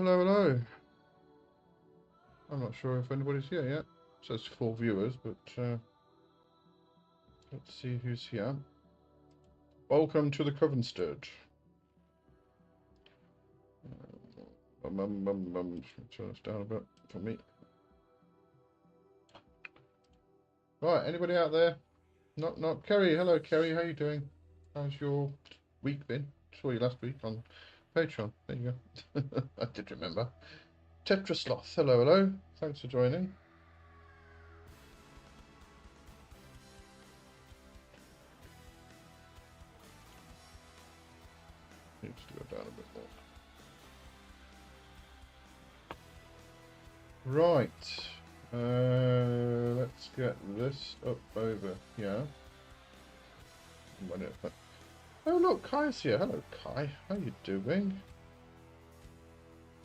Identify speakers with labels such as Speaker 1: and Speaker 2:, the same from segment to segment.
Speaker 1: Hello, hello. I'm not sure if anybody's here yet. It says 4 viewers, but let's see who's here. Welcome to the Covenstead. Turn this down a bit for me. Right, anybody out there? Not Kerry. Hello, Kerry. How you doing? How's your week been? Saw you last week on Patreon. There you go. I did remember. Tetrasloth. Hello, hello. Thanks for joining. Needs to go down a bit more. Right. Let's get this up over here. Oh look, Kai's here. Hello, Kai. How you doing?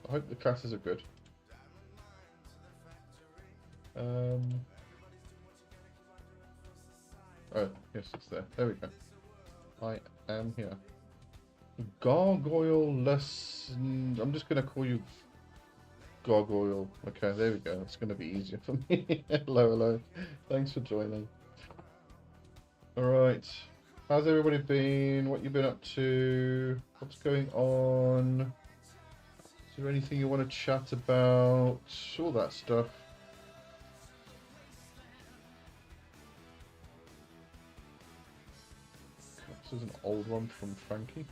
Speaker 1: I hope the classes are good. Oh, yes, it's there. There we go. I am here. Gargoyle lesson. I'm just going to call you Gargoyle. Okay, there we go. It's going to be easier for me. Hello, hello. Thanks for joining. Alright. How's everybody been? What you been up to? What's going on? Is there anything you want to chat about? All that stuff. This is an old one from Frankie.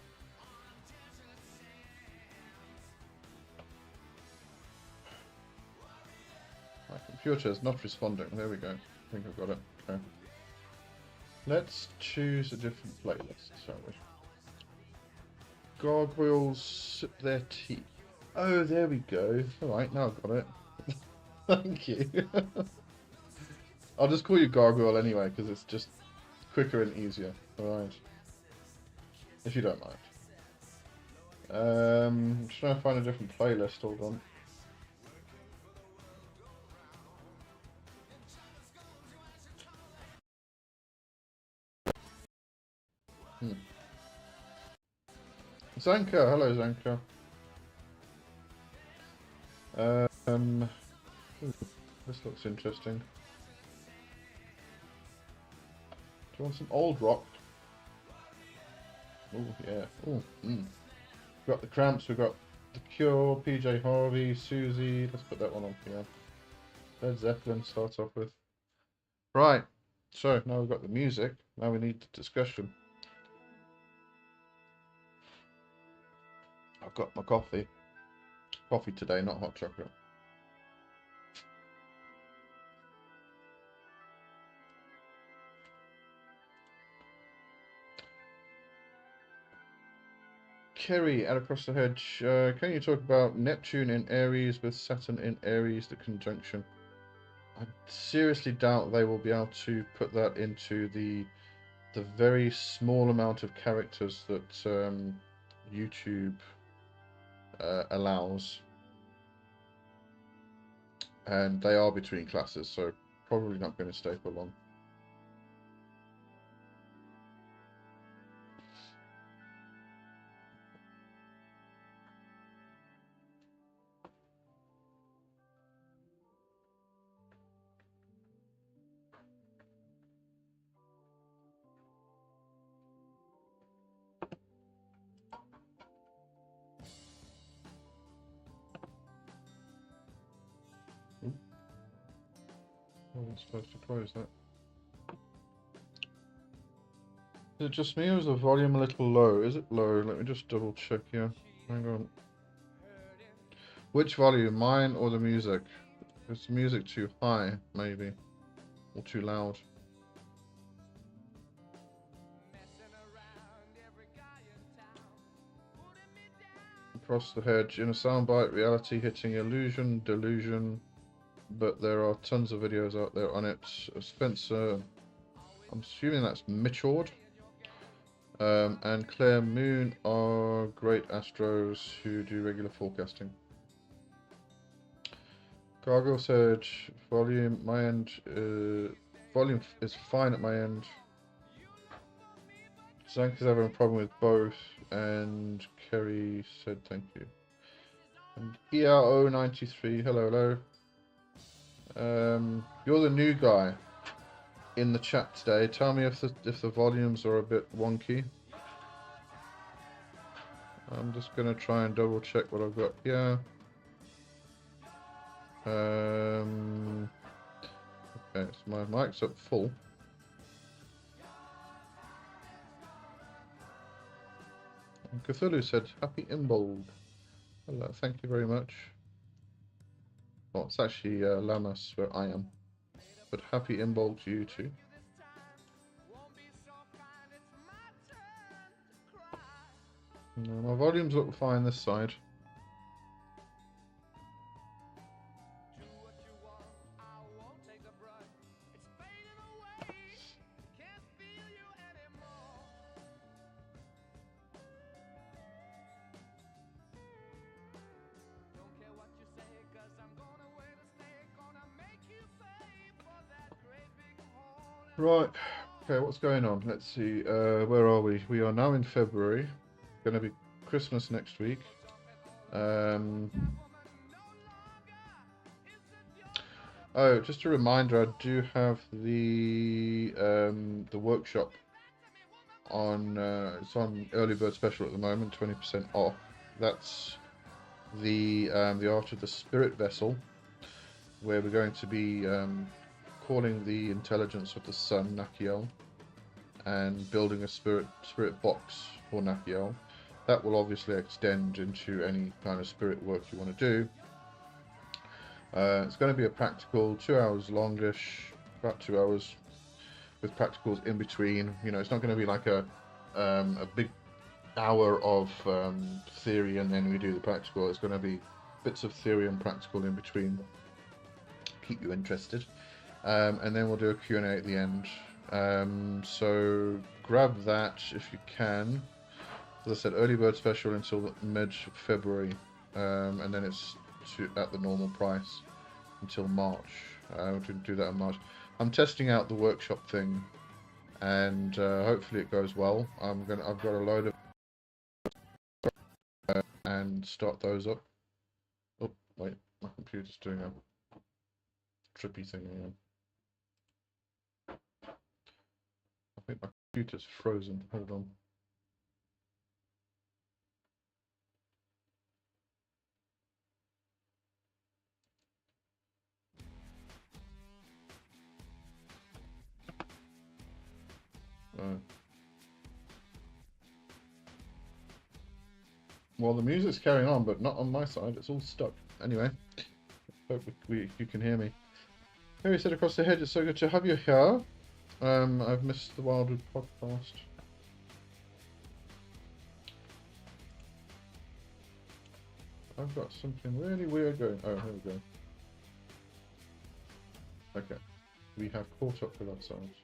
Speaker 1: My computer is not responding. There we go. I think I've got it. Okay. Let's choose a different playlist, shall we? Gargoyles sip their tea. Oh, there we go. Alright, now I've got it. Thank you. I'll just call you Gargoyle anyway, because it's just quicker and easier. Alright. If you don't mind. I'm trying to find a different playlist. Hold on. Zanka, hello Zanka. This looks interesting. Do you want some old rock? Oh yeah. Oh. We've got the Cramps. We've got the Cure, PJ Harvey, Susie. Let's put that one on here. Led Zeppelin starts off with. Right. So now we've got the music. Now we need the discussion. I've got my coffee. Coffee today, not hot chocolate. Kerry, out across the hedge. Can you talk about Neptune in Aries with Saturn in Aries, the conjunction? I seriously doubt they will be able to put that into the very small amount of characters that YouTube allows, and they are between classes, so probably not going to stay for long. I wasn't supposed to close that. Is it just me or is the volume a little low? Is it low? Let me just double check here. Hang on. Which volume, mine or the music? Is the music too high, maybe? Or too loud? Across the hedge, in a soundbite, reality hitting illusion, delusion, but there are tons of videos out there on it. Spencer, I'm assuming that's Mitchord, and Claire Moon are great astros who do regular forecasting. Gargoyle said, volume, my end, volume is fine at my end. Zank is having a problem with both, and Kerry said thank you. And ERO93, hello, hello. You're the new guy in the chat today. Tell me if the volumes are a bit wonky. I'm just gonna try and double check what I've got here. Okay, so my mic's up full. And Cthulhu said, "Happy Imbolg." Hello, thank you very much. Well, it's actually Lamas where I am, but happy Imbolg to you too. No, my volumes look fine this side. Right, okay, what's going on? Let's see, where are we? We are now in February. Going to be Christmas next week. Oh, just a reminder, I do have the workshop on, it's on early bird special at the moment, 20% off. That's the Art of the Spirit Vessel, where we're going to be calling the intelligence of the sun, Nakiel, and building a spirit box for Nakiel. That will obviously extend into any kind of spirit work you want to do. It's going to be a practical, 2 hours longish, about 2 hours, with practicals in between. You know, it's not going to be like a big hour of theory and then we do the practical. It's going to be bits of theory and practical in between. Keep you interested. And then we'll do a Q&A at the end. So grab that if you can. As I said, early bird special until mid-February, and then it's at the normal price until March. We'll do that in March. I'm testing out the workshop thing, and hopefully it goes well. I've got a load of and start those up. Oh wait, my computer's doing a trippy thing again. I think my computer's frozen. Hold on. Well, the music's carrying on, but not on my side. It's all stuck. Anyway, hope you can hear me. Harry said across the hedge, it's so good to have you here. I've missed the Wildwood podcast. I've got something really weird going. Oh, here we go. Okay. We have caught up with ourselves.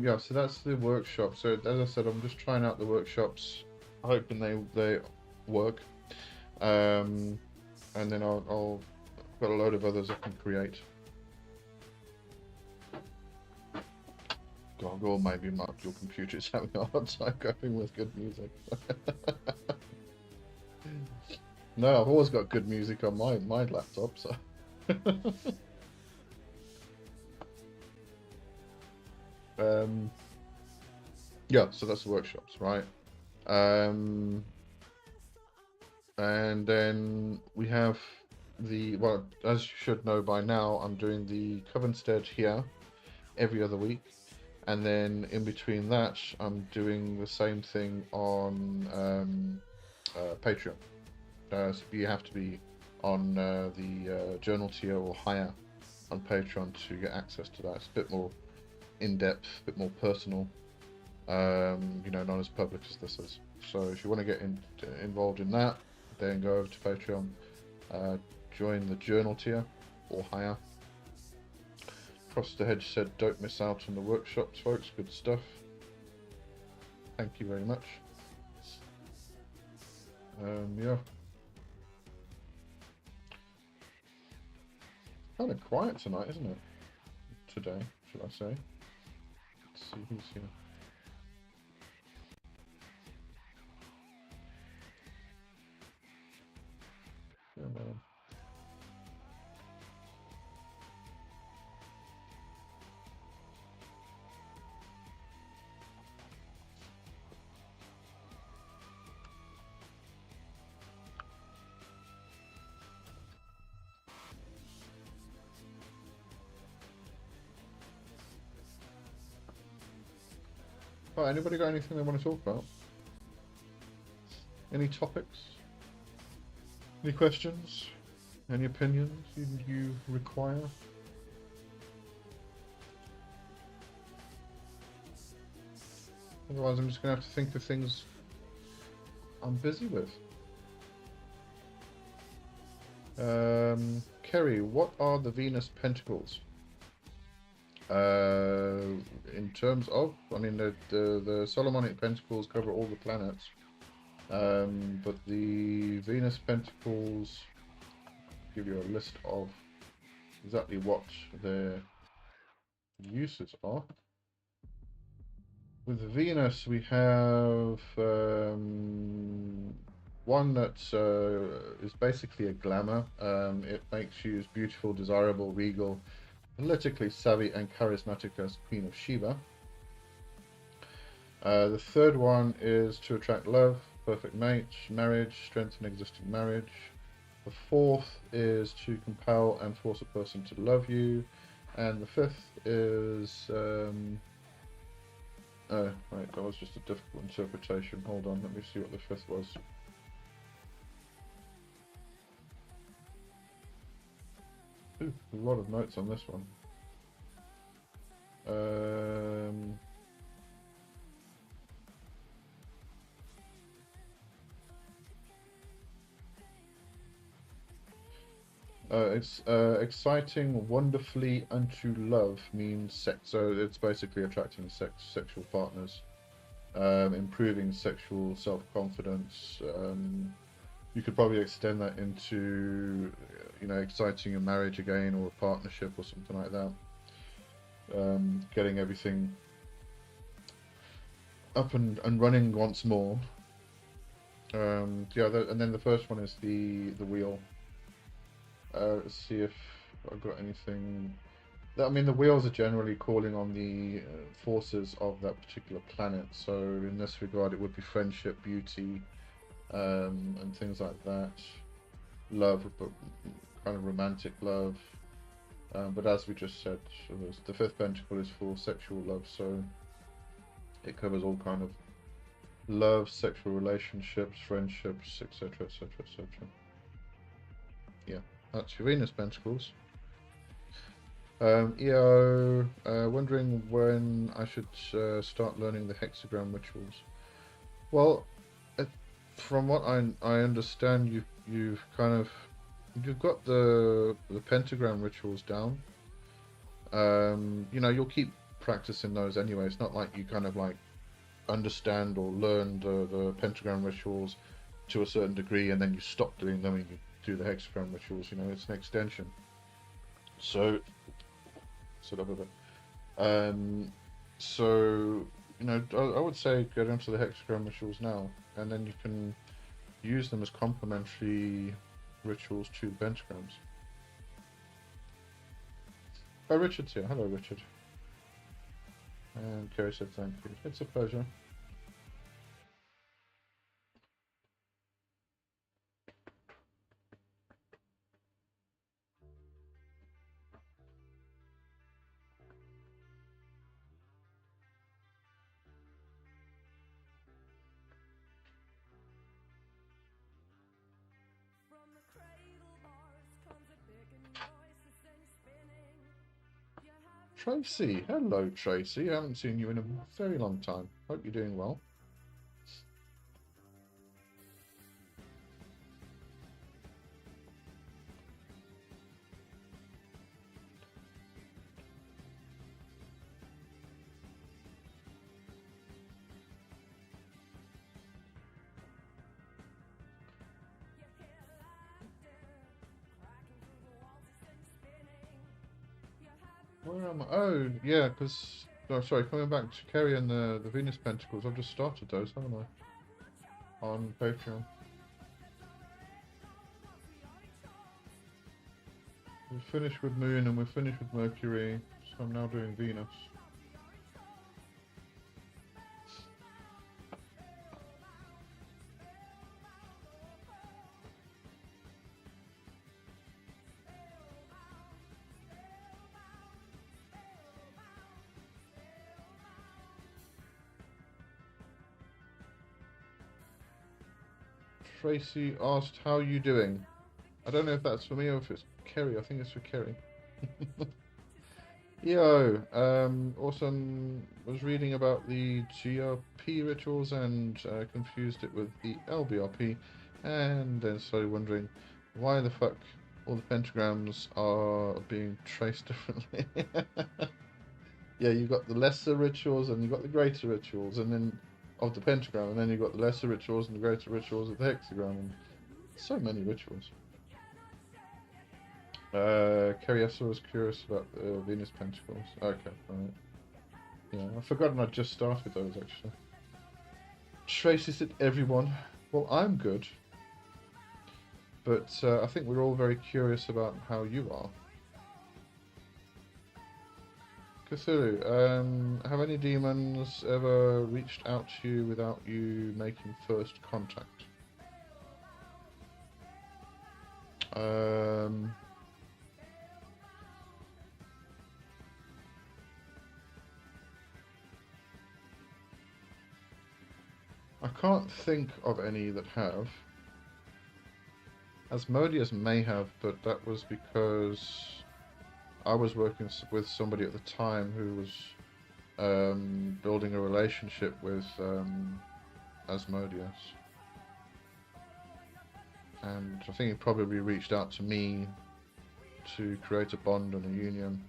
Speaker 1: Yeah, so that's the workshop. So as I said, I'm just trying out the workshops, hoping they work. And then I'll got a load of others I can create. Or maybe your computer's having a hard time coping with good music. No, I've always got good music on my laptop, so. Yeah, so that's the workshops, right? And then we have well, as you should know by now, I'm doing the Covenstead here every other week, and then in between that, I'm doing the same thing on Patreon. So you have to be on the journal tier or higher on Patreon to get access to that. It's a bit more in-depth, a bit more personal, you know, not as public as this is. So if you want to get involved in that, then go over to Patreon, join the journal tier or higher. Across the Hedge said, don't miss out on the workshops, folks. Good stuff. Thank you very much. Yeah. Kind of quiet tonight, isn't it? Today, should I say? Let's see who's here. Yeah, man. Oh, anybody got anything they want to talk about? Any topics? Any questions? Any opinions you require? Otherwise, I'm just going to have to think of things I'm busy with. Kerry, what are the Venus Pentacles? In terms of, I mean, the Solomonic Pentacles cover all the planets, but the Venus Pentacles give you a list of exactly what their uses are. With Venus, we have one that is basically a glamour. It makes you as beautiful, desirable, regal, politically savvy, and charismatic as Queen of Sheba. The third one is to attract love, perfect mate, marriage, strengthen existing marriage. The fourth is to compel and force a person to love you. And the fifth is... oh, right, that was just a difficult interpretation. Hold on, let me see what the fifth was. Ooh, a lot of notes on this one. It's exciting, wonderfully unto love means sex. So it's basically attracting sexual partners, improving sexual self-confidence. You could probably extend that into, you know, exciting a marriage again, or a partnership, or something like that. Getting everything up and running once more. Yeah, and then the first one is the wheel. Let's see if I've got anything. I mean, the wheels are generally calling on the forces of that particular planet. So in this regard, it would be friendship, beauty, and things like that. Love, but kind of romantic love. But as we just said, the fifth pentacle is for sexual love, so it covers all kind of love, sexual relationships, friendships, etc., etc., etc. Yeah, that's your Venus Pentacles. EO, wondering when I should start learning the hexagram rituals. Well, from what I understand, you've got the pentagram rituals down. You know, you'll keep practicing those anyway. It's not like you kind of like understand or learn the pentagram rituals to a certain degree and then you stop doing them and you do the hexagram rituals. You know, it's an extension. So sort of a bit. So you know, I would say get into the hexagram rituals now, and then you can use them as complementary rituals to the pentagrams. Oh, Richard's here. Hello, Richard. And Kerry said thank you. It's a pleasure. Tracy, hello Tracy. I haven't seen you in a very long time. Hope you're doing well. Where am I? Oh, yeah, because... Oh, sorry, coming back to Kerry and the Venus Pentacles, I've just started those, haven't I? On Patreon. We're finished with Moon and we're finished with Mercury, so I'm now doing Venus. Tracy asked, how are you doing? I don't know if that's for me or if it's Kerry. I think it's for Kerry. Yo, also was reading about the GRP rituals and confused it with the LBRP, and then started wondering why the fuck all the pentagrams are being traced differently. Yeah, you got the lesser rituals and you got the greater rituals, and then of the pentagram, and then you got the lesser rituals and the greater rituals of the hexagram, and so many rituals. Kerry Esser was curious about the Venus Pentacles. Okay, right. Yeah, I've forgotten I just started those actually. Tracy said, everyone. Well, I'm good. But I think we're all very curious about how you are. Cthulhu, have any demons ever reached out to you without you making first contact? I can't think of any that have. Asmodeus may have, but that was because I was working with somebody at the time who was building a relationship with Asmodeus. And I think he probably reached out to me to create a bond and a union.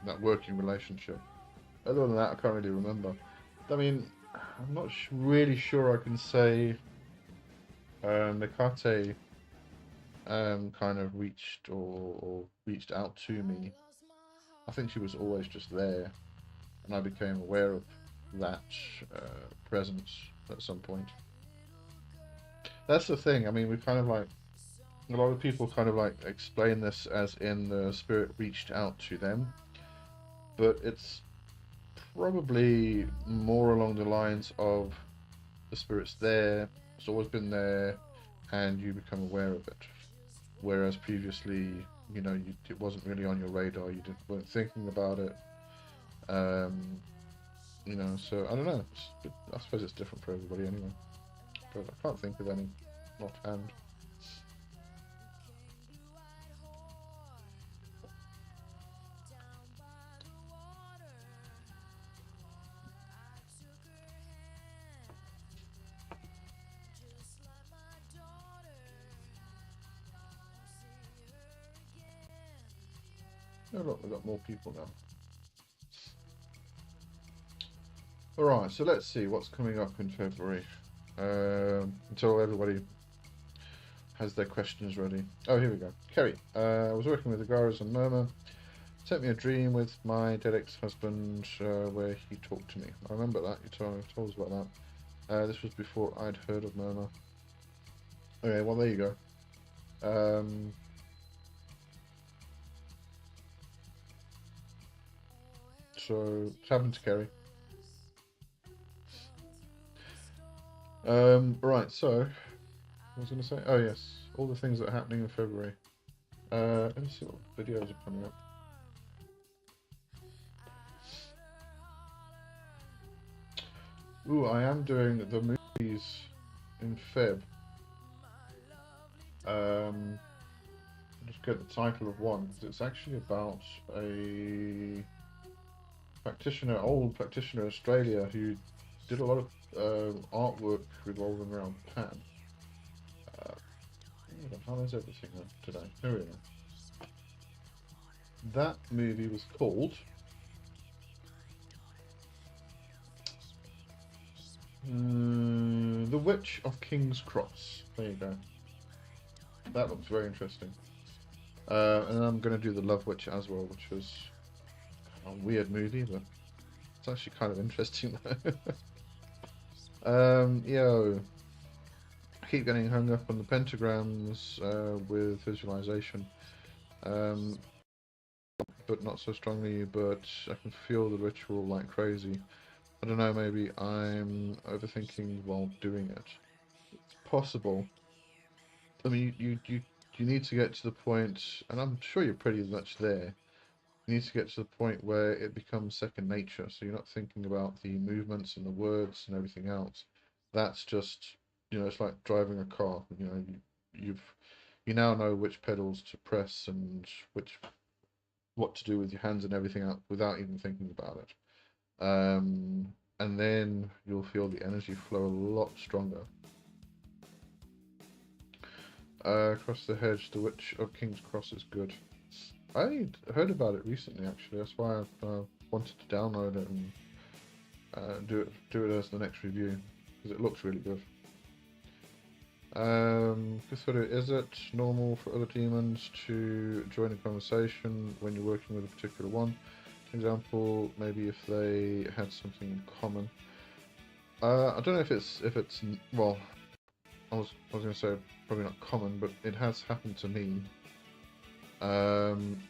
Speaker 1: That working relationship. Other than that, I can't really remember. I mean, I'm not really sure I can say Nekate kind of reached or reached out to me. I think she was always just there, and I became aware of that presence at some point. That's the thing. I mean, we kind of like, a lot of people kind of like explain this as in the spirit reached out to them, but it's probably more along the lines of the spirit's there, it's always been there, and you become aware of it. Whereas previously, you know, it wasn't really on your radar, you weren't thinking about it. You know, so I don't know. I suppose it's different for everybody anyway. But I can't think of any offhand. Oh look, we've got more people now. Alright, so let's see what's coming up in February. Until everybody has their questions ready. Oh, here we go. Kerry, I was working with the Garas and Murmur. Sent me a dream with my dead ex-husband where he talked to me. I remember that, you told us about that. This was before I'd heard of Murmur. Okay, well there you go. So, it's happened to Kerry. Right, so, I was going to say, oh yes, all the things that are happening in February. Let me see what videos are coming up. Ooh, I am doing the movies in Feb. I'll just get the title of one, because it's actually about a practitioner, old practitioner in Australia who did a lot of artwork revolving around Pan. How is everything today? Here we go. That movie was called The Witch of King's Cross. There you go. That looks very interesting. And I'm going to do The Love Witch as well, which was a weird movie, but it's actually kind of interesting though. Yo, I keep getting hung up on the pentagrams with visualization, but not so strongly. But I can feel the ritual like crazy. I don't know. Maybe I'm overthinking while doing it. It's possible. I mean, you need to get to the point, and I'm sure you're pretty much there. You need to get to the point where it becomes second nature. So you're not thinking about the movements and the words and everything else. That's just, it's like driving a car. You now know which pedals to press and what to do with your hands and everything else without even thinking about it. And then you'll feel the energy flow a lot stronger. Across the hedge, the Witch of King's Cross is good. I only heard about it recently, actually. That's why I wanted to download it and do it as the next review, because it looks really good. Cthulhu, is it normal for other demons to join a conversation when you're working with a particular one? For example, maybe if they had something in common. I don't know if it's well. I was going to say probably not common, but it has happened to me. And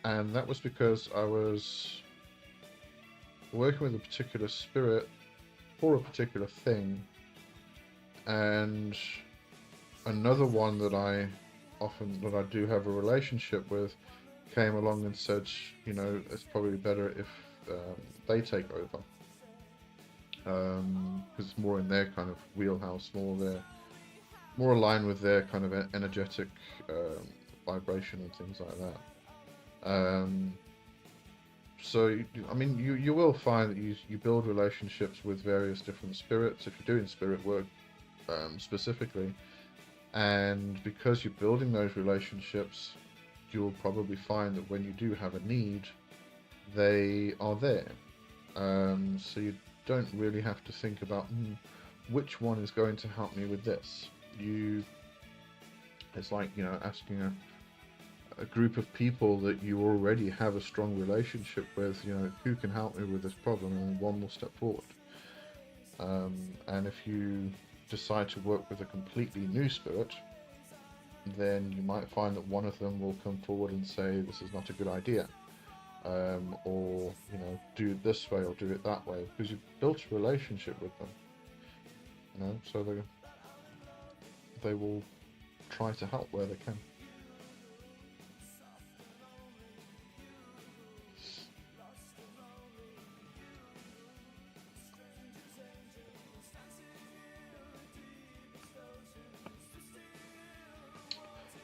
Speaker 1: that was because I was working with a particular spirit for a particular thing, and another one that I do have a relationship with came along and said, it's probably better if they take over, because it's more in their kind of wheelhouse, more aligned with their kind of energetic vibration and things like that. So I mean, you will find that you build relationships with various different spirits if you're doing spirit work specifically, and because you're building those relationships, you'll probably find that when you do have a need, they are there. So you don't really have to think about which one is going to help me with this. It's like, asking a group of people that you already have a strong relationship with, who can help me with this problem, and one will step forward. And if you decide to work with a completely new spirit, then you might find that one of them will come forward and say, this is not a good idea, or do it this way or do it that way, because you've built a relationship with them, so they will try to help where they can.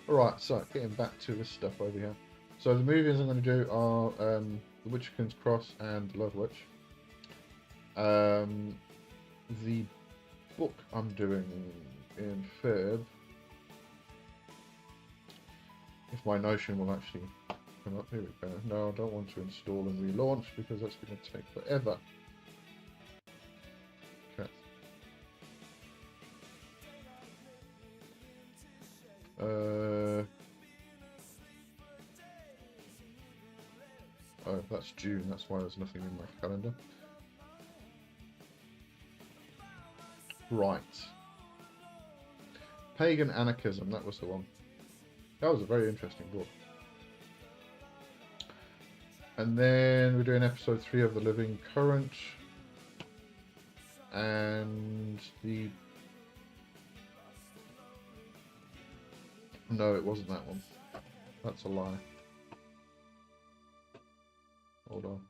Speaker 1: Alright, so getting back to this stuff over here. So the movies I'm going to do are The Witch of King's Cross and Love Witch. The book I'm doing in Feb, if my Notion will actually come up, here we go. No, I don't want to install and relaunch because that's going to take forever. Okay. Oh, that's June, that's why there's nothing in my calendar. Right. Pagan Anarchism, that was the one. That was a very interesting book. And then we're doing episode 3 of The Living Current. And the... No, it wasn't that one. That's a lie. Hold on.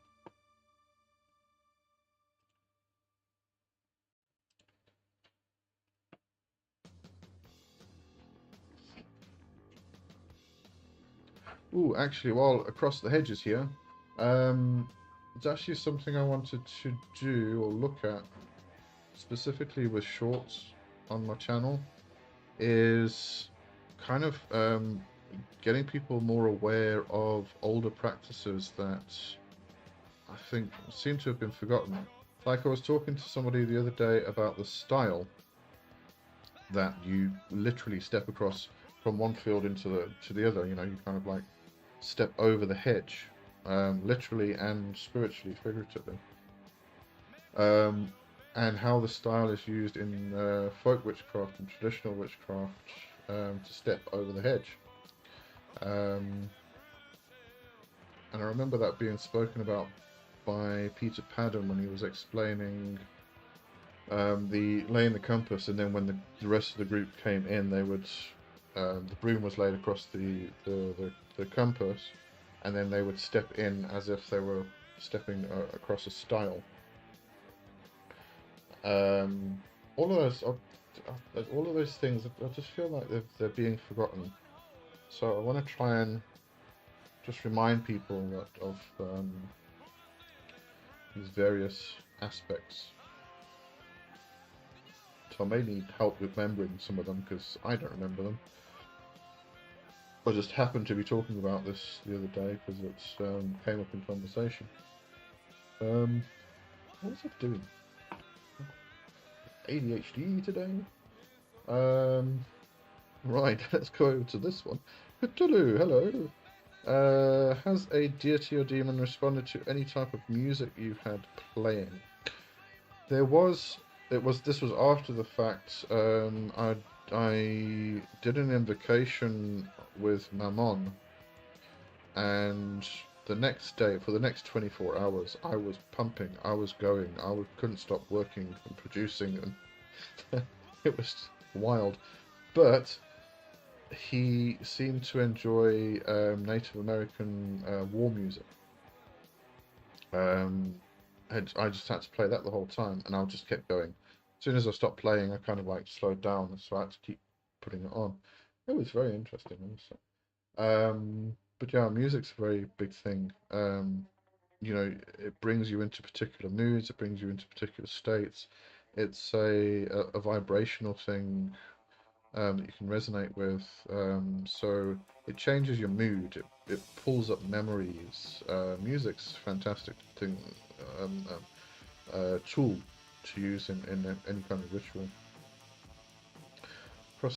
Speaker 1: Ooh, actually, while Across the Hedges here, it's actually something I wanted to do or look at, specifically with shorts on my channel, is kind of getting people more aware of older practices that I think seem to have been forgotten. Like I was talking to somebody the other day about the style that you literally step across from one field into the other. You kind of like step over the hedge. literally and spiritually, figuratively. And how the style is used in folk witchcraft and traditional witchcraft to step over the hedge. And I remember that being spoken about by Peter Padden when he was explaining the laying the compass, and then when the rest of the group came in, they would the broom was laid across the compass, and then they would step in as if they were stepping across a stile. All of those, all of those things, I just feel like they're being forgotten. So I want to try and just remind people that of these various aspects. So I may need help remembering some of them because I don't remember them. I just happened to be talking about this the other day because it came up in conversation. What was I doing? ADHD today? Right, let's go over to this one. Cthulhu, hello. Has a deity or demon responded to any type of music you had playing? This was after the fact. I did an invocation with Mammon, and the next day, for the next 24 hours, I was pumping, I was going, couldn't stop working and producing, and it was wild. But he seemed to enjoy Native American war music. I just had to play that the whole time, and I just kept going. As soon as I stopped playing, I kind of like slowed down, so I had to keep putting it on. It was very interesting, also. But yeah, music's a very big thing. You know, it brings you into particular moods, it brings you into particular states. It's a vibrational thing that you can resonate with. So it changes your mood. It pulls up memories. Music's a fantastic thing, tool to use in any kind of ritual.